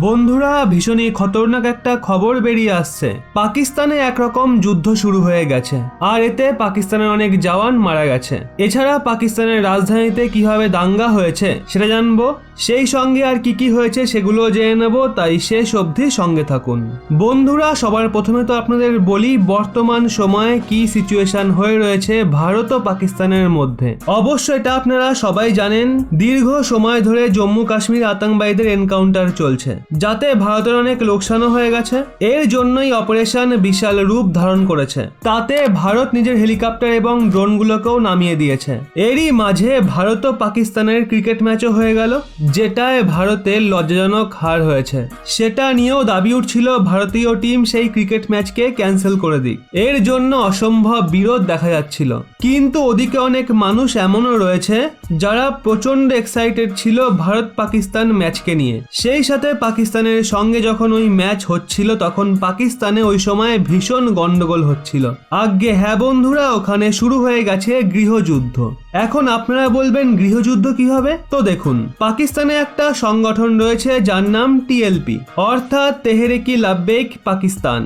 বন্ধুরা ভীষণই খতরনাক একটা খবর বেরিয়ে আসছে। পাকিস্তানে একরকম যুদ্ধ শুরু হয়ে গেছে আর এতে পাকিস্তানের অনেক জওয়ান মারা গেছে। এছাড়া পাকিস্তানের রাজধানীতে কিভাবে দাঙ্গা হয়েছে সেটা জানবো, সেই সঙ্গে আর কি হয়েছে সেগুলো জেনে নেব, তাই শেষ অবধি সঙ্গে থাকুন। বন্ধুরা সবার প্রথমে তো আপনাদের বলি বর্তমান সময়ে কি সিচুয়েশন হয়ে রয়েছে ভারত ও পাকিস্তানের মধ্যে। অবশ্য এটা আপনারা সবাই জানেন, দীর্ঘ সময় ধরে জম্মু কাশ্মীর আতঙ্কবাদীদের এনকাউন্টার চলছে, যাতে ভারতের অনেক লোকসানও হয়ে গেছে। এর জন্যই অপারেশন বিশাল রূপ ধারণ করেছে। তাতে ভারত নিজের হেলিকপ্টার এবং ড্রোনগুলোকেও নামিয়ে দিয়েছে। এরই মাঝে ভারত ও পাকিস্তানের ক্রিকেট ম্যাচও হয়ে গেল, যেটায় ভারতের লজ্জাজনক হার হয়েছে। সেটা নিয়েও দাবি উঠছিল ভারতীয় টিম সেই ক্রিকেট ম্যাচকে ক্যান্সেল করে দিক। এর জন্য অসম্ভব বিরোধ দেখা যাচ্ছিল। কিন্তু ওদিকে অনেক মানুষ এমনও রয়েছে যারা প্রচন্ড এক্সাইটেড ছিল ভারত পাকিস্তান ম্যাচকে নিয়ে। সেই সাথে পাকিস্তানের সঙ্গে যখন ওই ম্যাচ হচ্ছিল তখন পাকিস্তানে ওই সময় ভীষণ গন্ডগোল হচ্ছিল। আজ্ঞে হ্যাঁ বন্ধুরা, ওখানে শুরু হয়ে গেছে গৃহযুদ্ধ। এখন আপনারা বলবেন গৃহযুদ্ধ কি হবে? তো দেখুন, পাকিস্তানে একটা সংগঠন রয়েছে যার নাম টিএলপি, অর্থাৎ তেহরিক ই লাব্বেইক পাকিস্তান।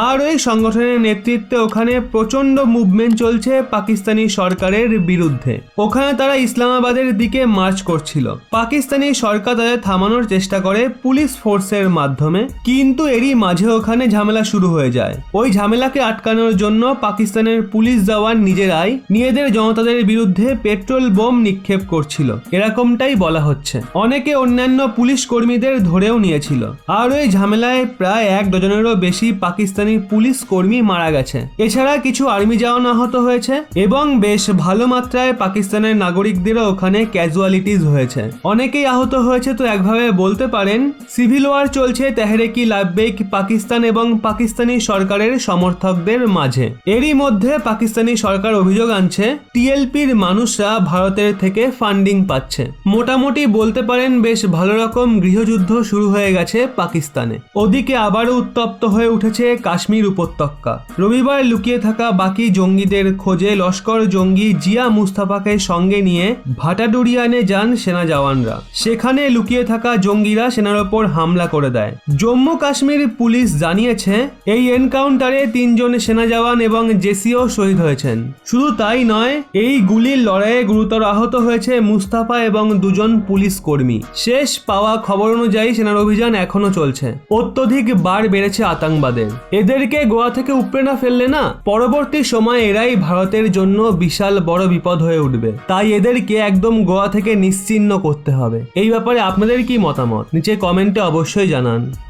আর ওই সংগঠনের নেতৃত্বে ওখানে প্রচন্ড মুভমেন্ট চলছে পাকিস্তানি সরকারের বিরুদ্ধে। ওখানে তারা ইসলামাবাদের দিকে মার্চ করছিল। পাকিস্তানি সরকার তাদের থামানোর চেষ্টা করে পুলিশ ফোর্সের মাধ্যমে, কিন্তু এরই মাঝে ওখানে ঝামেলা শুরু হয়ে যায়। ওই ঝামেলাকে আটকানোর জন্য পাকিস্তানের পুলিশ জওয়ান নিজেরাই নিজেদের জনতাদের বিরুদ্ধে পেট্রোল বোম নিক্ষেপ করছিল, এরকমটাই বলা হচ্ছে। অনেকে অন্যান্য পুলিশ কর্মীদের ধরেও নিয়েছিল। আর ওই ঝামেলায় প্রায় 1 ডজনেরও বেশি পাকিস্তানি পুলিশ কর্মী মারা গেছে। এছাড়া কিছু আর্মি জওয়ান আহত হয়েছে এবং বেশ ভালো মাত্রায় পাকিস্তানের নাগরিকদেরও ওখানে ক্যাজুয়ালিটিস হয়েছে। অনেকেই আহত হয়েছে, তো একভাবে বলতে পারেন সিভিল ওয়ার চলছে তেহরিক ই লাব্বেইক পাকিস্তান এবং পাকিস্তানি সরকারের সমর্থকদের মাঝে। এরই মধ্যে পাকিস্তানি সরকার অভিযোগ আনছে টিএলপির মানুষরা ভারতের থেকে ফান্ডিং পাচ্ছে। মোটামুটি বলতে পারেন বেশ ভালো রকম গৃহযুদ্ধ শুরু হয়ে গেছে পাকিস্তানে। ওদিকে আবারও উত্তপ্ত হয়ে উঠেছে কাশ্মীর উপত্যকা। রবিবার লুকিয়ে থাকা বাকি জঙ্গিদের খোঁজে লস্কর জঙ্গি জিয়া মুস্তাফাকে সঙ্গে নিয়ে ভাটাডুরিয়ানে যান সেনা জওয়ানরা। সেখানে লুকিয়ে থাকা জঙ্গিরা সেনার ওপর হামলা করে দেয়। জম্মু কাশ্মীর পুলিশ জানিয়েছে এই এনকাউন্টারে 3 জন সেনা জওয়ান এবং জেসিও শহীদ হয়েছেন। শুধু তাই নয়, এই গুলির লড়াইয়ে গুরুতর আহত হয়েছে মুস্তাফা এবং 2 জন পুলিশ কর্মী। শেষ পাওয়া খবর অনুযায়ী সেনার অভিযান এখনো চলছে। অত্যধিক বার বেড়েছে আতঙ্কবাদের। এদেরকে গোয়া থেকে উপড়ে না ফেললে না, পরবর্তী সময়ে এরাই ভারতের জন্য বিশাল বড় বিপদ হয়ে উঠবে। তাই এদেরকে একদম গোয়া থেকে নিশ্চিহ্ন করতে হবে। এই ব্যাপারে আপনাদের কি মতামত নিচে কমেন্টে অবশ্যই জানান।